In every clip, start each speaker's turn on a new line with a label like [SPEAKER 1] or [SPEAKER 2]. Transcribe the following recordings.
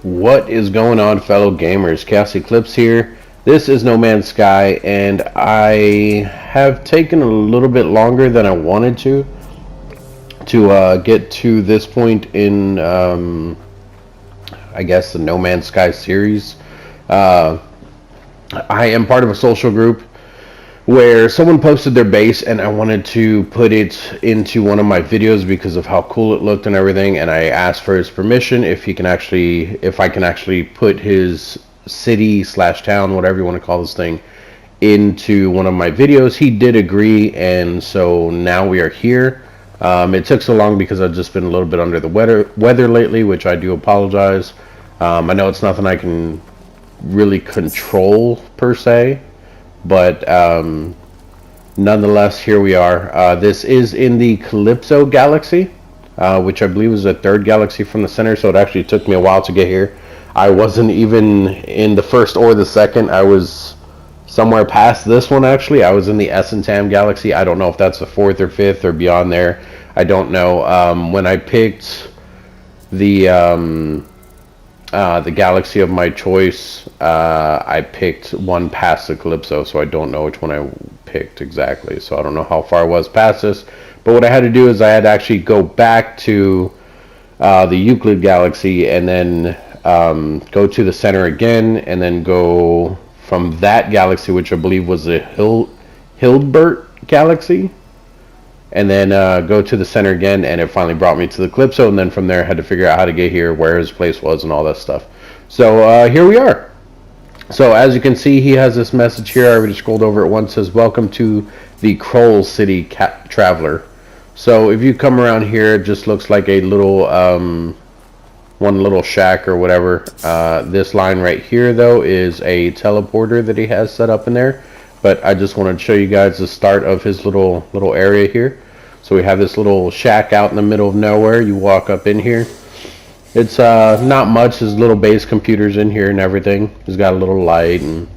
[SPEAKER 1] What is going on, fellow gamers? ChaosEclipse here. This is No Man's Sky, and I have taken a little bit longer than I wanted to get to this point in, I guess, the No Man's Sky series. Uh, I am part of a social group where someone posted their base and I wanted to put it into one of my videos because of how cool it looked and everything, and I asked for his permission if I can actually put his city slash town, whatever you want to call this thing, into one of my videos. He did agree, and so now we are here. It took so long because I've just been a little bit under the weather lately, which I do apologize. I know it's nothing I can really control per se, but nonetheless, here we are. This is in the Calypso galaxy, which I believe is the third galaxy from the center, so it actually took me a while to get here. I wasn't even in the first or the second. I was somewhere past this one, actually. I was in the Essentam galaxy. I don't know if that's the fourth or fifth or beyond there. I don't know. When I picked the galaxy of my choice, I picked one past the Calypso, so I don't know which one I picked exactly. So I don't know how far I was past this. But what I had to do is I had to actually go back to the Euclid galaxy and then go to the center again, and then go from that galaxy, which I believe was the Hildbert galaxy, and then go to the center again, and it finally brought me to the Calypso, and then from there I had to figure out how to get here, where his place was, and all that stuff. So here we are. So as you can see, he has this message here. I already scrolled over it once. It says, "Welcome to the Kroll City Traveler." So if you come around here, it just looks like a little one little shack or whatever. This line right here, though, is a teleporter that he has set up in there. But I just wanted to show you guys the start of his little area here. So we have this little shack out in the middle of nowhere. You walk up in here. It's not much. His little base computer's in here and everything. He's got a little light, and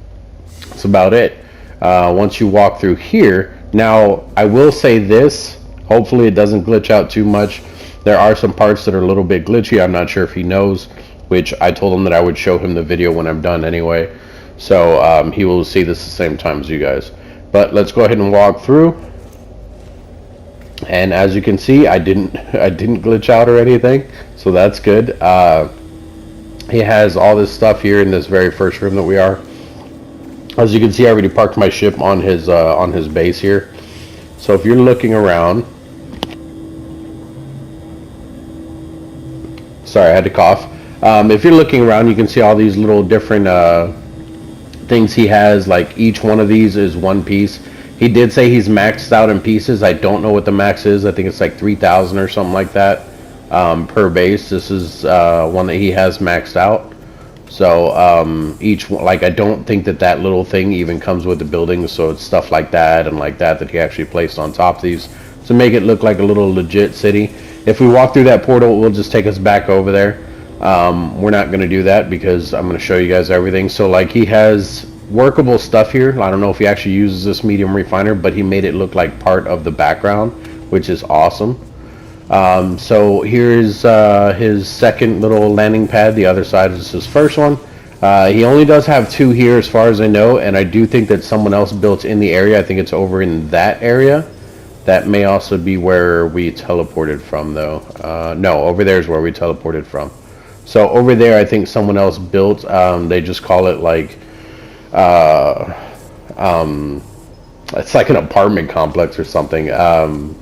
[SPEAKER 1] that's about it. Once you walk through here, now I will say this. Hopefully it doesn't glitch out too much. There are some parts that are a little bit glitchy. I'm not sure if he knows, which I told him that I would show him the video when I'm done anyway. So he will see this at the same time as you guys. But let's go ahead and walk through. And as you can see, I didn't glitch out or anything, so that's good. He has all this stuff here in this very first room that we are. As you can see, I already parked my ship on his base here. So if you're looking around, sorry, I had to cough. If you're looking around, you can see all these little different things he has. Like each one of these is one piece. He did say he's maxed out in pieces. I don't know what the max is. I think it's like 3,000 or something like that per base. This is one that he has maxed out. So each one, like, I don't think that little thing even comes with the building. So it's stuff like that and like that he actually placed on top of these to make it look like a little legit city. If we walk through that portal, it will just take us back over there. We're not going to do that because I'm going to show you guys everything. So like, he has workable stuff here. I don't know if he actually uses this medium refiner, but he made it look like part of the background, which is awesome. So here's his second little landing pad. The other side is his first one. He only does have two here as far as I know, and I do think that someone else built in the area. I think it's over in that area. That may also be where we teleported from, though. No, over there is where we teleported from. So over there, I think someone else built. They just call it like, it's like an apartment complex or something.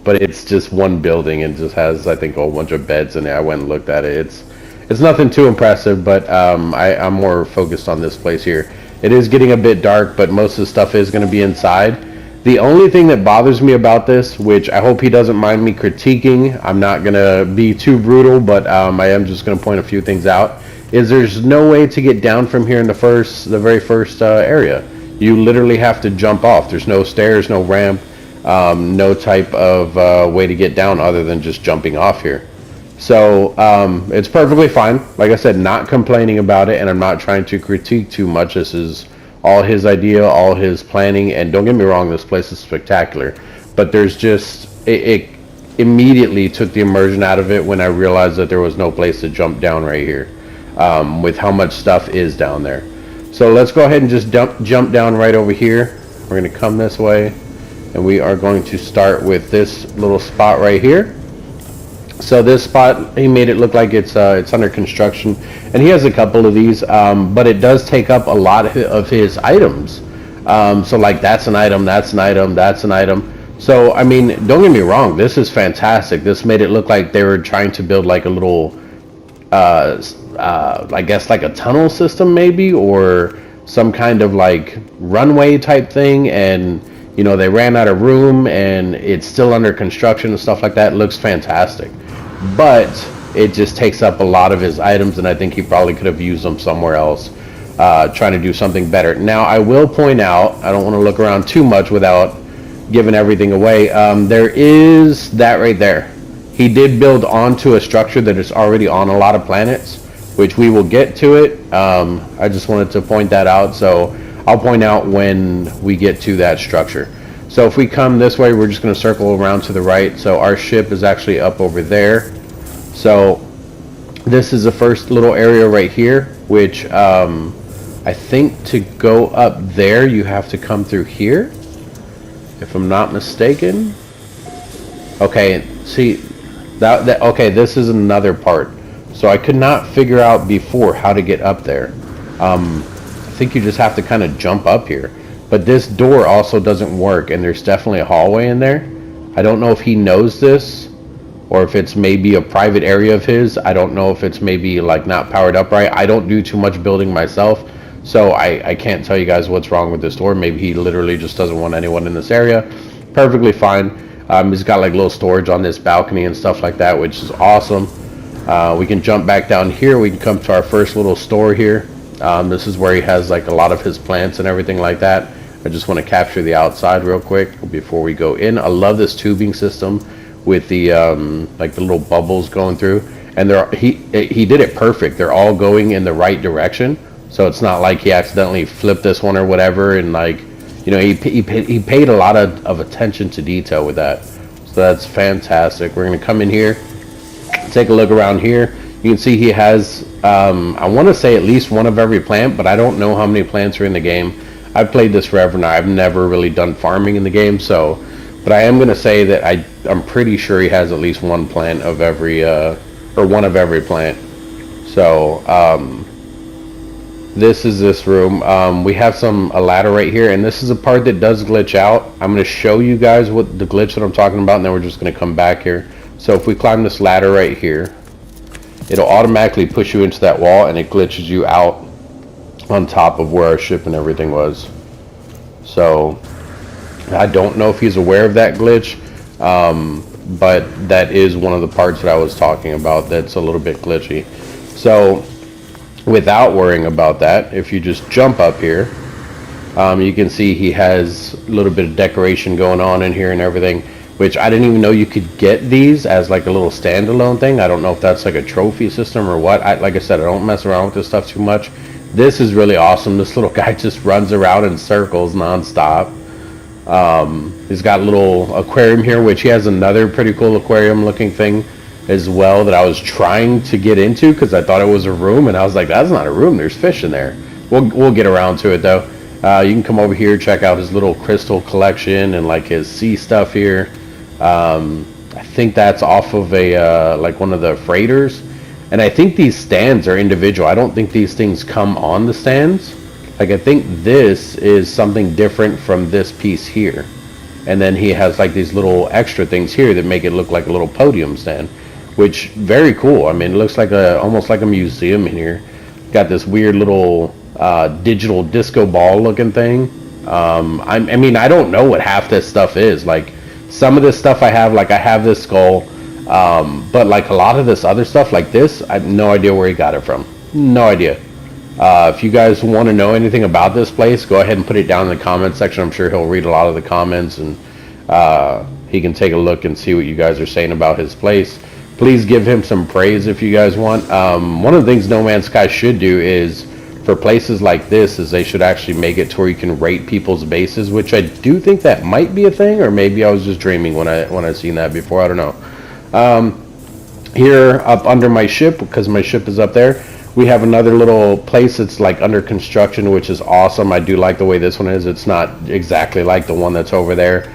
[SPEAKER 1] But it's just one building and just has, I think, a whole bunch of beds in there. I went and looked at it. It's nothing too impressive, but I'm more focused on this place here. It is getting a bit dark, but most of the stuff is going to be inside. The only thing that bothers me about this, which I hope he doesn't mind me critiquing, I'm not going to be too brutal, but I am just going to point a few things out, is there's no way to get down from here in the very first area. You literally have to jump off. There's no stairs, no ramp, no type of way to get down other than just jumping off here. So it's perfectly fine. Like I said, not complaining about it, and I'm not trying to critique too much. This is all his idea, all his planning, and don't get me wrong, this place is spectacular. But there's just, it immediately took the immersion out of it when I realized that there was no place to jump down right here. with how much stuff is down there. So let's go ahead and just jump down right over here. We're going to come this way, and we are going to start with this little spot right here. So this spot, he made it look like it's under construction, and he has a couple of these, but it does take up a lot of his items. So like that's an item, that's an item, that's an item. So I mean, don't get me wrong, this is fantastic. This made it look like they were trying to build like a little, I guess like a tunnel system maybe, or some kind of like runway type thing, and you know, they ran out of room and it's still under construction and stuff like that. It looks fantastic, but it just takes up a lot of his items, and I think he probably could have used them somewhere else, trying to do something better. Now I will point out, I don't want to look around too much without giving everything away. There is that right there. He did build onto a structure that is already on a lot of planets, which we will get to it. I just wanted to point that out, so I'll point out when we get to that structure. So if we come this way, we're just going to circle around to the right. So our ship is actually up over there. So this is the first little area right here, which I think to go up there you have to come through here, if I'm not mistaken. Okay, see that okay, this is another part. So I could not figure out before how to get up there. I think you just have to kind of jump up here. But this door also doesn't work, and there's definitely a hallway in there. I don't know if he knows this, or if it's maybe a private area of his. I don't know if it's maybe like not powered up right. I don't do too much building myself, so I can't tell you guys what's wrong with this door. Maybe he literally just doesn't want anyone in this area. Perfectly fine. He's got like little storage on this balcony and stuff like that, which is awesome. We can jump back down here. We can come to our first little store here. This is where he has like a lot of his plants and everything like that. I just want to capture the outside real quick before we go in. I love this tubing system with the like the little bubbles going through, and he did it perfect. They're all going in the right direction, so it's not like he accidentally flipped this one or whatever. And like, you know, he paid a lot of attention to detail with that. So that's fantastic. We're gonna come in here, take a look around here. You can see he has I want to say at least one of every plant, but I don't know how many plants are in the game. I've played this forever now. I've never really done farming in the game, so, but I am going to say that I'm pretty sure he has at least one plant of every, or one of every plant. So, this is this room. We have a ladder right here, and this is a part that does glitch out. I'm going to show you guys what the glitch that I'm talking about, and then we're just going to come back here. So if we climb this ladder right here, it'll automatically push you into that wall, and it glitches you out on top of where our ship and everything was. So I don't know if he's aware of that glitch, but that is one of the parts that I was talking about that's a little bit glitchy. So without worrying about that, if you just jump up here, you can see he has a little bit of decoration going on in here and everything, which I didn't even know you could get these as like a little standalone thing. I don't know if that's like a trophy system or what. Like I said, I don't mess around with this stuff too much. This is really awesome. This little guy just runs around in circles nonstop. He's got a little aquarium here, which he has another pretty cool aquarium looking thing as well that I was trying to get into because I thought it was a room, and I was like, that's not a room, there's fish in there. We'll get around to it though. You can come over here, check out his little crystal collection and like his sea stuff here. I think that's off of a like one of the freighters. And I think these stands are individual. I don't think these things come on the stands. Like, I think this is something different from this piece here. And then he has like these little extra things here that make it look like a little podium stand, which very cool. I mean, it looks like almost like a museum in here. Got this weird little digital disco ball looking thing. I mean, I don't know what half this stuff is. Like, some of this stuff I have this skull. But like a lot of this other stuff like this, I have no idea where he got it from. No idea. If you guys want to know anything about this place, go ahead and put it down in the comment section. I'm sure he'll read a lot of the comments, and he can take a look and see what you guys are saying about his place. Please give him some praise if you guys want. One of the things No Man's Sky should do is, for places like this, is they should actually make it to where you can rate people's bases, which I do think that might be a thing, or maybe I was just dreaming when I seen that before. I don't know. Here up under my ship, because my ship is up there, We have another little place that's like under construction, which is awesome. I do like the way this one is. It's not exactly like the one that's over there.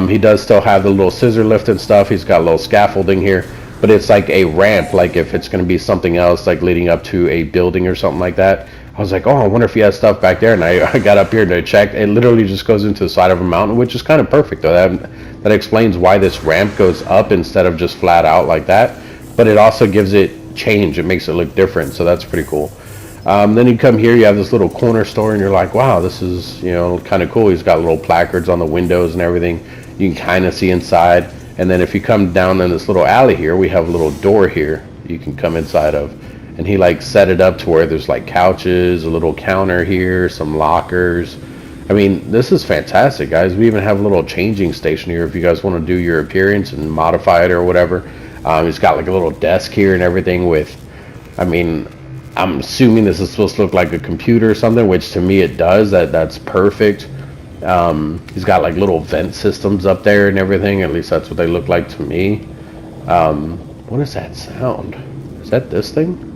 [SPEAKER 1] He does still have the little scissor lift and stuff. He's got a little scaffolding here, but it's like a ramp, like if it's going to be something else, like leading up to a building or something like that. I was like, oh, I wonder if he has stuff back there. And I got up here to check. It literally just goes into the side of a mountain, which is kind of perfect, though. That explains why this ramp goes up instead of just flat out like that. But it also gives it change. It makes it look different, so that's pretty cool. Then you come here, you have this little corner store, and you're like, wow, this is, you know, kind of cool. He's got little placards on the windows and everything. You can kind of see inside. And then if you come down in this little alley here, we have a little door here you can come inside of. And he like set it up to where there's like couches, a little counter here, some lockers. I mean, this is fantastic, guys. We even have a little changing station here if you guys want to do your appearance and modify it or whatever. He's got like a little desk here and everything with, I mean, I'm assuming this is supposed to look like a computer or something, which to me it does. That's perfect. He's got like little vent systems up there and everything. At least that's what they look like to me. What is that sound? Is that this thing?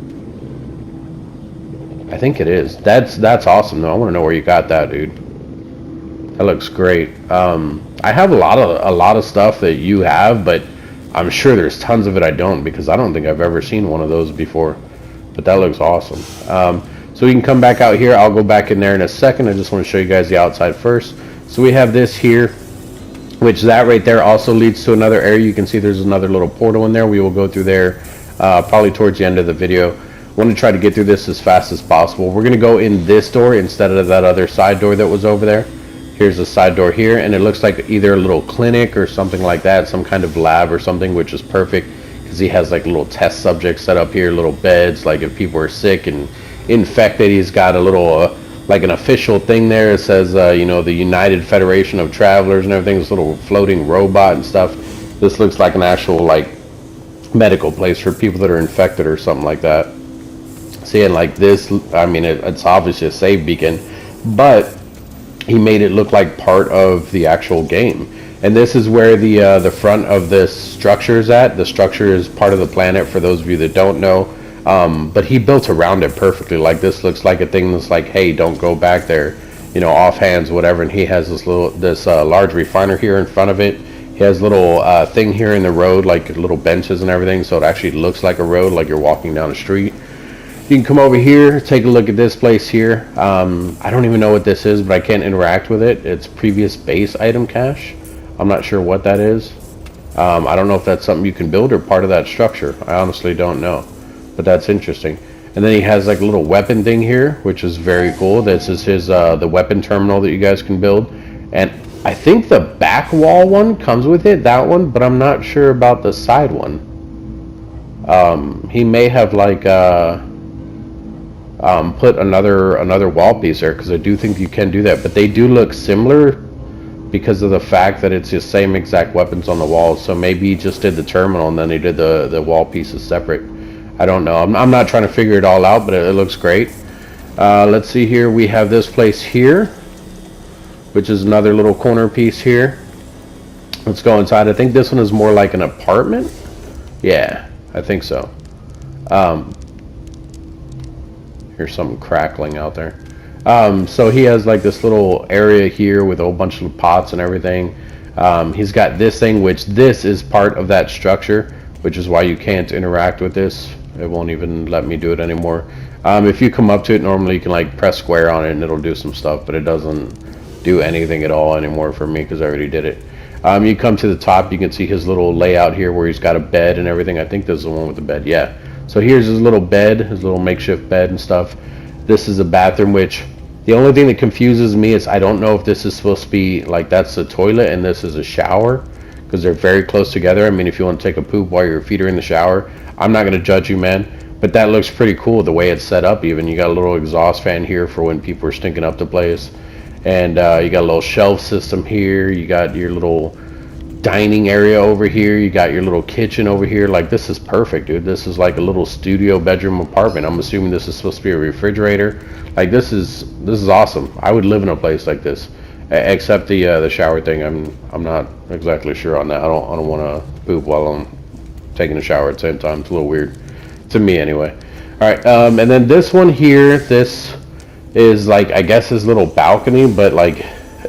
[SPEAKER 1] I think it is. That's awesome though. I want to know where you got that, dude. That looks great. I have a lot of stuff that you have, but I'm sure there's tons of it I don't, because I don't think I've ever seen one of those before. But that looks awesome. So we can come back out here. I'll go back in there in a second. I just want to show you guys the outside first. So we have this here, which that right there also leads to another area. You can see there's another little portal in there. We will go through there probably towards the end of the video. I want to try to get through this as fast as possible. We're going to go in this door instead of that other side door that was over there. Here's the side door here, and it looks like either a little clinic or something like that, some kind of lab or something, which is perfect because he has like little test subjects set up here, little beds, like if people are sick and infected. He's got a little like an official thing there. It says you know, the United Federation of Travelers and everything, this little floating robot and stuff. This looks like an actual like medical place for people that are infected or something like that. Seeing like this, I mean, it's obviously a save beacon, but he made it look like part of the actual game. And this is where the front of this structure is at. The structure is part of the planet, for those of you that don't know. But he built around it perfectly. Like this looks like a thing that's like, hey, don't go back there, you know, offhands, whatever. And he has this large refiner here in front of it. He has little thing here in the road, like little benches and everything, so it actually looks like a road, like you're walking down a street. You can come over here, take a look at this place here. I don't even know what this is, but I can't interact with it. It's previous base item cache. I'm not sure what that is. I don't know if that's something you can build or part of that structure. I honestly don't know, but that's interesting. And then he has like a little weapon thing here, which is very cool. This is his the weapon terminal that you guys can build. And I think the back wall one comes with it, that one, but I'm not sure about the side one. He may have like put another wall piece there, because I do think you can do that, but they do look similar because of the fact that it's the same exact weapons on the walls. So maybe he just did the terminal and then he did the wall pieces separate. I don't know. I'm not trying to figure it all out, but it looks great. Let's see here. We have this place here, which is another little corner piece here. Let's go inside. I think this one is more like an apartment. Yeah, I think so. Here's something crackling out there. So he has like this little area here with a whole bunch of pots and everything. He's got this thing, which this is part of that structure, which is why you can't interact with this. It won't even let me do it anymore. If you come up to it, normally you can like press square on it and it'll do some stuff, but it doesn't do anything at all anymore for me because I already did it. You come to the top, you can see his little layout here where he's got a bed and everything. I think this is the one with the bed. Yeah. So here's his little bed, his little makeshift bed and stuff. This is a bathroom, which the only thing that confuses me is I don't know if this is supposed to be like that's the toilet and this is a shower, because they're very close together. I mean, if you want to take a poop while your feet are in the shower, I'm not going to judge you, man, but that looks pretty cool the way it's set up. Even you got a little exhaust fan here for when people are stinking up the place, and you got a little shelf system here. You got your little dining area over here. You got your little kitchen over here. Like, this is perfect, dude. This is like a little studio bedroom apartment. I'm assuming this is supposed to be a refrigerator. Like, this is awesome. I would live in a place like this, except the shower thing. I'm not exactly sure on that. I don't want to poop while I'm taking a shower at the same time. It's a little weird to me anyway. All right, and then this one here, this is like, I guess his little balcony, but like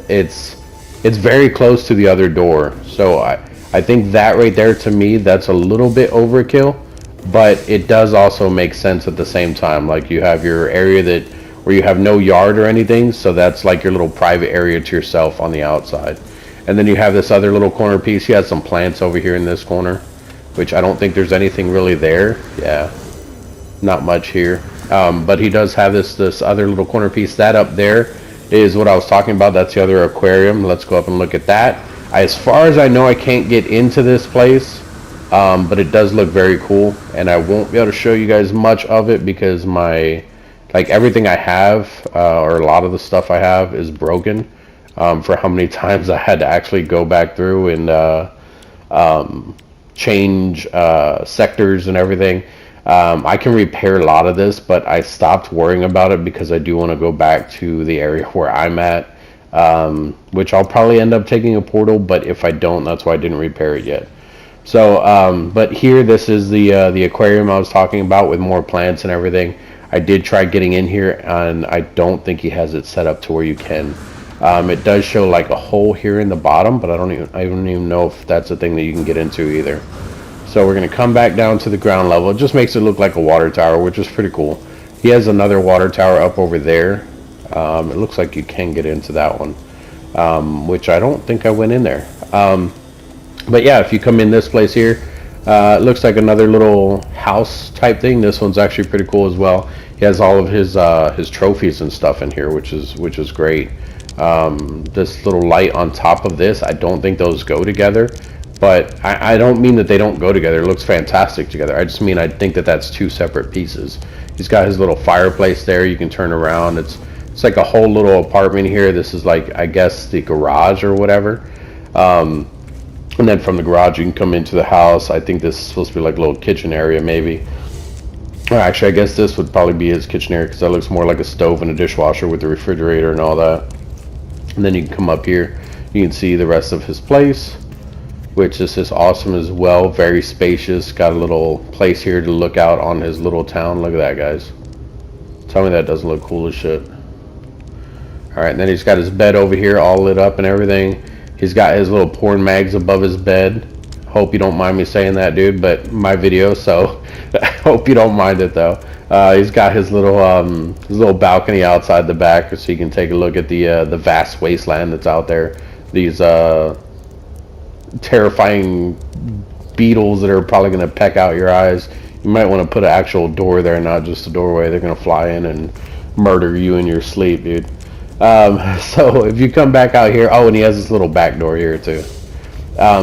[SPEAKER 1] it's it's very close to the other door. So I think that right there, to me, that's a little bit overkill, but it does also make sense at the same time. Like, you have your area that where you have no yard or anything, so that's like your little private area to yourself on the outside. And then you have this other little corner piece. He has some plants over here in this corner, which I don't think there's anything really there. Yeah, not much here. But he does have this other little corner piece. That up there is what I was talking about. That's the other aquarium. Let's go up and look at that. As far as I know, I can't get into this place, but it does look very cool. And I won't be able to show you guys much of it because like everything I have, or a lot of the stuff I have, is broken. For how many times I had to actually go back through and change sectors and everything. I can repair a lot of this, but I stopped worrying about it because I do want to go back to the area where I'm at, which I'll probably end up taking a portal, but if I don't, that's why I didn't repair it yet. So, but here, this is the aquarium I was talking about with more plants and everything. I did try getting in here, and I don't think he has it set up to where you can. It does show like a hole here in the bottom, but I don't even know if that's a thing that you can get into either. So we're going to come back down to the ground level. It just makes it look like a water tower, which is pretty cool. He has another water tower up over there. It looks like you can get into that one, which I don't think I went in there. But yeah, if you come in this place here, it looks like another little house type thing. This one's actually pretty cool as well. He has all of his trophies and stuff in here, which is great. This little light on top of this, I don't think those go together, but I don't mean that they don't go together. It looks fantastic together. I just mean I think that that's two separate pieces. He's got his little fireplace there. You can turn around. It's like a whole little apartment here. This is like, I guess, the garage or whatever. And then from the garage, you can come into the house. I think this is supposed to be like a little kitchen area, maybe. Or actually, I guess this would probably be his kitchen area because that looks more like a stove and a dishwasher with the refrigerator and all that. And then you can come up here. You can see the rest of his place, which is just awesome as well. Very spacious. Got a little place here to look out on his little town. Look at that, guys. Tell me that doesn't look cool as shit. Alright, and then he's got his bed over here all lit up and everything. He's got his little porn mags above his bed. Hope you don't mind me saying that, dude, but my video, so I hope you don't mind it though. He's got his little balcony outside the back, so you can take a look at the vast wasteland that's out there. These terrifying beetles that are probably going to peck out your eyes. You might want to put an actual door there, not just a doorway. They're going to fly in and murder you in your sleep, dude. So if you come back out here, oh, and he has this little back door here too.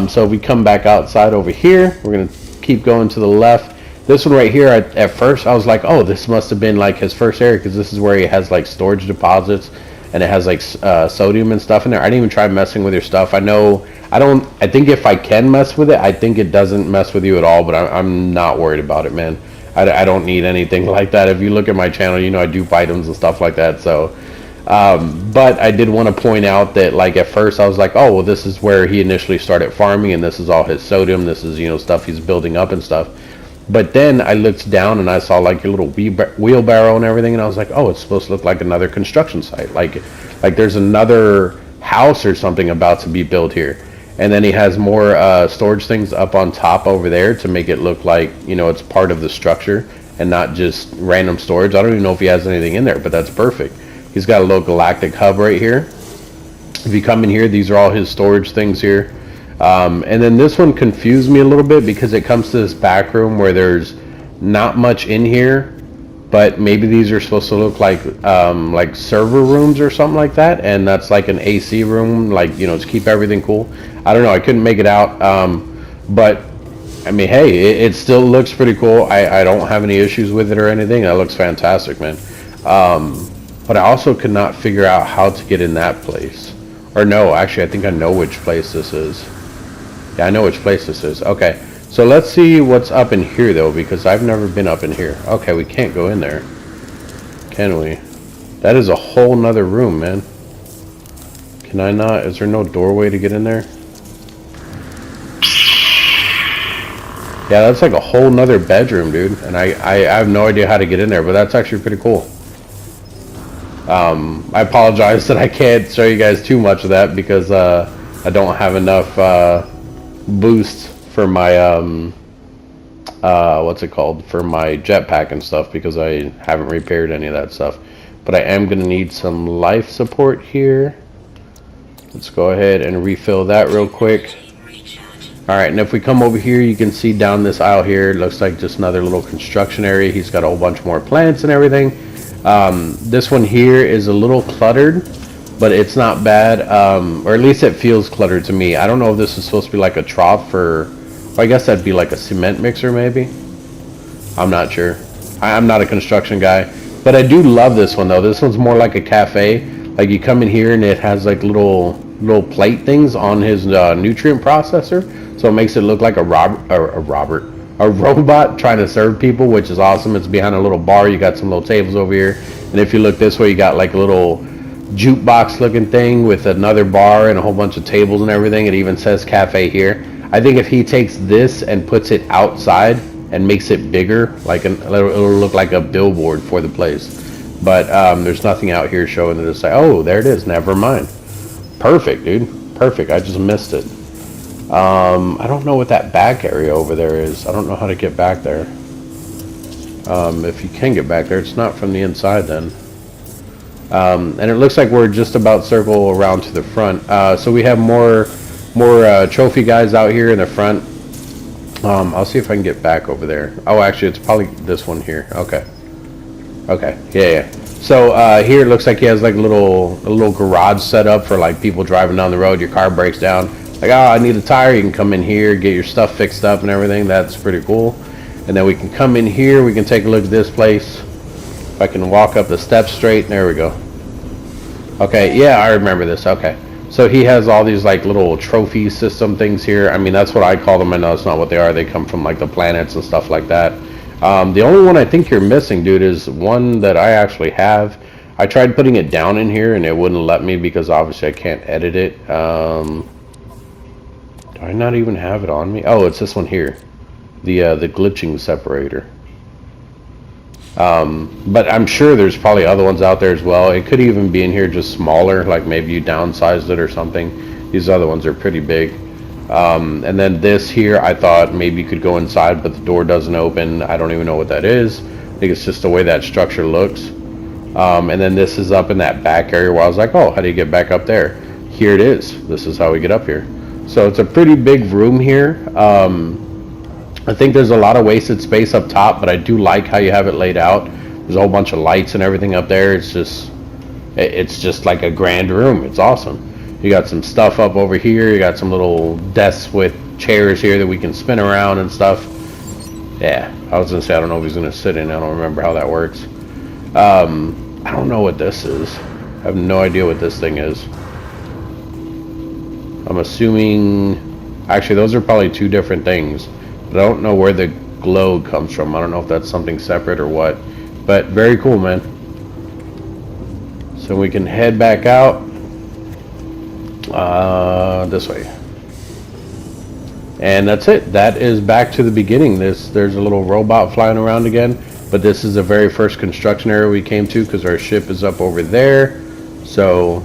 [SPEAKER 1] So if we come back outside over here, we're going to keep going to the left. This one right here, at first I was like, oh, this must have been like his first area, because this is where he has like storage deposits, and it has like sodium and stuff in there. I didn't even try messing with your stuff. I think if I can mess with it, I think it doesn't mess with you at all, but I'm not worried about it, man. I don't need anything like that. If you look at my channel, you know I dupe items and stuff like that, so... but I did want to point out that, like, at first I was like, oh, well, this is where he initially started farming, and this is all his sodium, this is, you know, stuff he's building up and stuff. But then I looked down and I saw like your little wheelbarrow and everything, and I was like, oh, it's supposed to look like another construction site, like there's another house or something about to be built here. And then he has more storage things up on top over there to make it look like, you know, it's part of the structure and not just random storage. I don't even know if he has anything in there, but that's perfect. He's got a little galactic hub right here. If you come in here, these are all his storage things here. And then this one confused me a little bit because it comes to this back room where there's not much in here, but maybe these are supposed to look like server rooms or something like that, and that's like an AC room, like, you know, to keep everything cool. I don't know, I couldn't make it out, but I mean, hey, it still looks pretty cool. I don't have any issues with it or anything. That looks fantastic, man. But I also could not figure out how to get in that place. Or no, actually, I think I know which place this is. Yeah, I know which place this is. Okay, so let's see what's up in here, though, because I've never been up in here. Okay, we can't go in there. Can we? That is a whole nother room, man. Can I not? Is there no doorway to get in there? Yeah, that's like a whole nother bedroom, dude. And I have no idea how to get in there, but that's actually pretty cool. I apologize that I can't show you guys too much of that because I don't have enough boost for my what's it called, for my jetpack and stuff, because I haven't repaired any of that stuff. But I am gonna need some life support here. Let's go ahead and refill that real quick. Alright, and if we come over here, you can see down this aisle here, it looks like just another little construction area. He's got a whole bunch more plants and everything. This one here is a little cluttered, but it's not bad, or at least it feels cluttered to me. I don't know if this is supposed to be like a trough for, I guess that'd be like a cement mixer maybe. I'm not sure. I'm not a construction guy, but I do love this one though. This one's more like a cafe. Like you come in here and it has like little plate things on his nutrient processor, so it makes it look like a robot trying to serve people, which is awesome. It's behind a little bar. You got some little tables over here, and if you look this way, you got like a little jukebox looking thing with another bar and a whole bunch of tables and everything. It even says cafe here. I think if he takes this and puts it outside and makes it bigger, like it'll look like a billboard for the place. But there's nothing out here showing that it's like, oh, there it is. Never mind. Perfect, dude. Perfect. I just missed it. I don't know what that back area over there is. I don't know how to get back there. If you can get back there, it's not from the inside then. And it looks like we're just about circle around to the front. So we have more trophy guys out here in the front. I'll see if I can get back over there. Oh, actually, it's probably this one here. Okay. Okay. Yeah. So here it looks like he has like a little garage set up for like people driving down the road. Your car breaks down. Like, oh, I need a tire. You can come in here, get your stuff fixed up and everything. That's pretty cool. And then we can come in here. We can take a look at this place. If I can walk up the steps straight. There we go. Okay. Yeah, I remember this. Okay. So he has all these like little trophy system things here. I mean, that's what I call them. I know it's not what they are. They come from like the planets and stuff like that. The only one I think you're missing, dude, is one that I actually have. I tried putting it down in here and it wouldn't let me because obviously I can't edit it. Do I not even have it on me? Oh, it's this one here. The glitching separator. But I'm sure there's probably other ones out there as well. It could even be in here just smaller, like maybe you downsized it or something. These other ones are pretty big. And then this here, I thought maybe you could go inside, but the door doesn't open. I don't even know what that is. I think it's just the way that structure looks. And then this is up in that back area where I was like, oh, how do you get back up there? Here it is. This is how we get up here. So it's a pretty big room here. I think there's a lot of wasted space up top, but I do like how you have it laid out. There's a whole bunch of lights and everything up there. It's just like a grand room. It's awesome. You got some stuff up over here. You got some little desks with chairs here that we can spin around and stuff. Yeah, I was gonna say I don't know if he's gonna sit in. I don't remember how that works. I don't know what this is. I have no idea what this thing is. I'm assuming, actually those are probably two different things. But I don't know where the glow comes from. I don't know if that's something separate or what. But very cool, man. So we can head back out. This way. And that's it. That is back to the beginning. There's a little robot flying around again, but this is the very first construction area we came to because our ship is up over there. So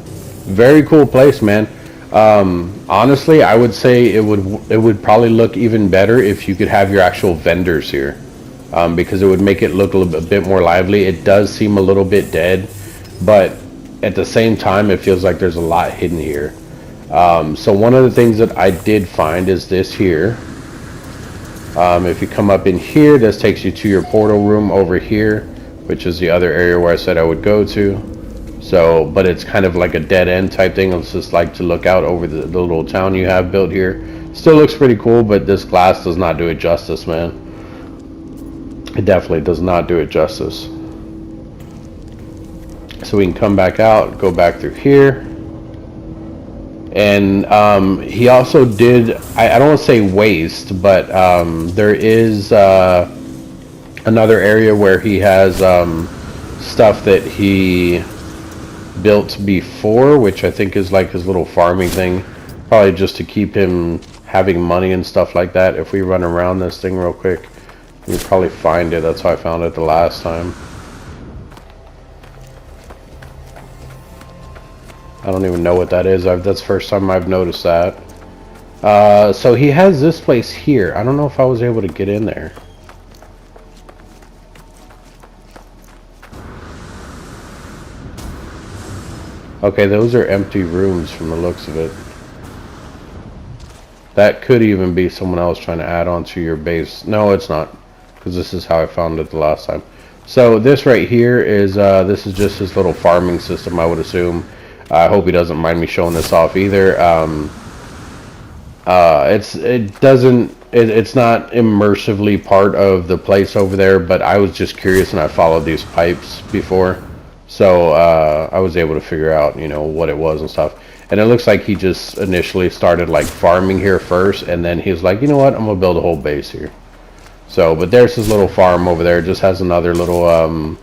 [SPEAKER 1] very cool place, man. Honestly, I would say it would probably look even better if you could have your actual vendors here, because it would make it look a bit more lively. It does seem a little bit dead, but at the same time it feels like there's a lot hidden here. So one of the things that I did find is this here. If you come up in here, this takes you to your portal room over here, which is the other area where I said I would go to. So, but it's kind of like a dead end type thing. It's just like to look out over the little town you have built here. Still looks pretty cool, but this glass does not do it justice, man. It definitely does not do it justice. So we can come back out, go back through here. And he also did, I don't want to say waste, but there is another area where he has stuff that he built before, which I think is like his little farming thing, probably just to keep him having money and stuff like that. If we run around this thing real quick, you'll probably find it. That's how I found it the last time. I don't even know what that is. That's the first time I've noticed that. So he has this place here. I don't know if I was able to get in there. Okay, those are empty rooms from the looks of it. That could even be someone else trying to add on to your base. No, it's not, because this is how I found it the last time. So this right here is this is just his little farming system, I would assume. I hope he doesn't mind me showing this off either. It's not immersively part of the place over there, but I was just curious and I followed these pipes before, so I was able to figure out, you know, what it was and stuff. And it looks like he just initially started like farming here first, and then he's like, you know what, I'm gonna build a whole base here. So, but there's his little farm over there. It just has another little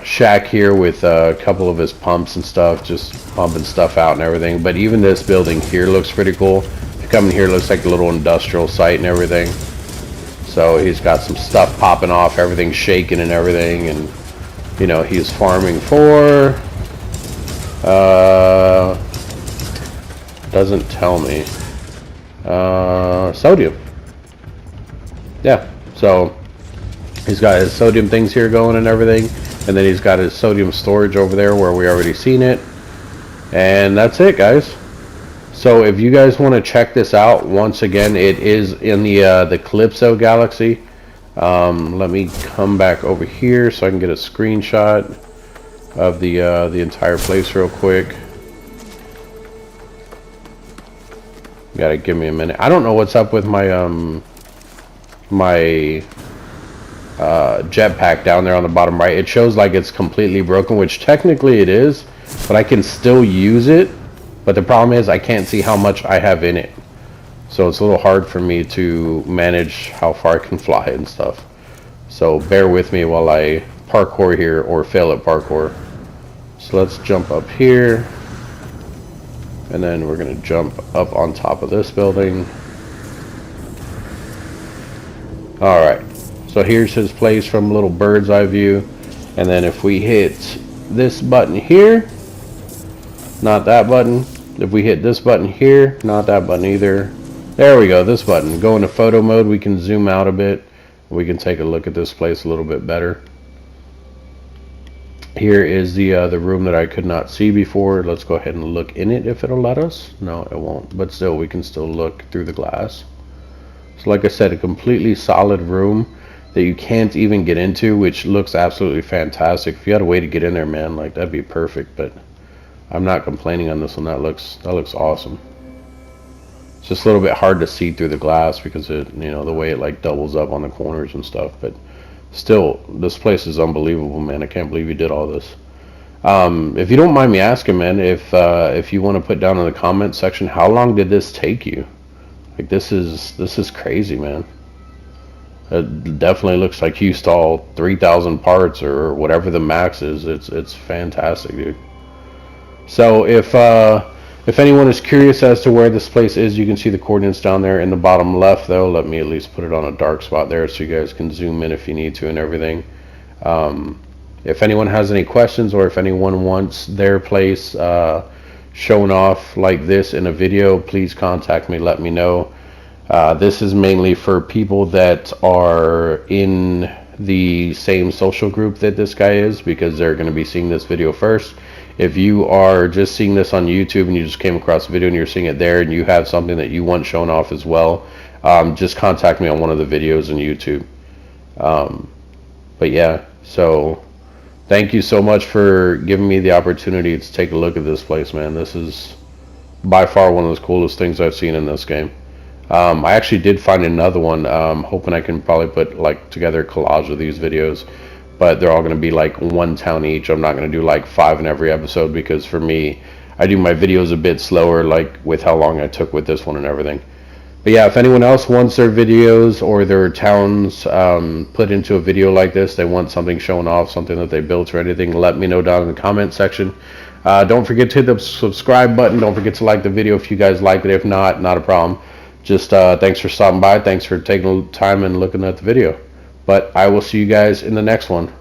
[SPEAKER 1] shack here with a couple of his pumps and stuff, just pumping stuff out and everything. But even this building here looks pretty cool. If you come in here, it looks like a little industrial site and everything. So he's got some stuff popping off, everything's shaking and everything, and you know, he's farming for doesn't tell me, sodium. Yeah, so he's got his sodium things here going and everything, and then he's got his sodium storage over there where we already seen it. And that's it, guys. So if you guys want to check this out, once again, it is in the Calypso galaxy. Let me come back over here so I can get a screenshot of the entire place real quick. You gotta give me a minute. I don't know what's up with my jetpack down there on the bottom right. It shows like it's completely broken, which technically it is, but I can still use it. But the problem is I can't see how much I have in it, so it's a little hard for me to manage how far I can fly and stuff. So bear with me while I parkour here, or fail at parkour. So let's jump up here, and then we're gonna jump up on top of this building. Alright, so here's his place from a little bird's eye view. And then if we hit this button here, not that button. If we hit this button here, not that button either. There we go, this button. Go into photo mode, we can zoom out a bit. We can take a look at this place a little bit better. Here is the room that I could not see before. Let's go ahead and look in it if it'll let us. No, it won't, but still we can still look through the glass. So like I said, a completely solid room that you can't even get into, which looks absolutely fantastic. If you had a way to get in there, man, like that'd be perfect. But I'm not complaining on this one. That looks awesome. It's just a little bit hard to see through the glass because it, you know, the way it like doubles up on the corners and stuff. But still, this place is unbelievable, man. I can't believe you did all this. If you don't mind me asking, man, if you want to put down in the comment section, how long did this take you? Like this is crazy, man. It definitely looks like you installed 3,000 parts or whatever the max is. It's fantastic, dude. So if anyone is curious as to where this place is, you can see the coordinates down there in the bottom left, though. Let me at least put it on a dark spot there so you guys can zoom in if you need to and everything. If anyone has any questions, or if anyone wants their place shown off like this in a video, please contact me, let me know. This is mainly for people that are in the same social group that this guy is, because they're going to be seeing this video first. If you are just seeing this on YouTube and you just came across the video and you're seeing it there and you have something that you want shown off as well, just contact me on one of the videos on YouTube. But yeah, so thank you so much for giving me the opportunity to take a look at this place, man. This is by far one of the coolest things I've seen in this game. I actually did find another one, hoping I can probably put like together a collage of these videos, but they're all going to be like one town each. I'm not going to do like 5 in every episode, because for me, I do my videos a bit slower, like with how long I took with this one and everything. But yeah, if anyone else wants their videos or their towns put into a video like this, they want something shown off, something that they built or anything, let me know down in the comment section. Don't forget to hit the subscribe button. Don't forget to like the video if you guys liked it. If not, not a problem. Just thanks for stopping by. Thanks for taking time and looking at the video. But I will see you guys in the next one.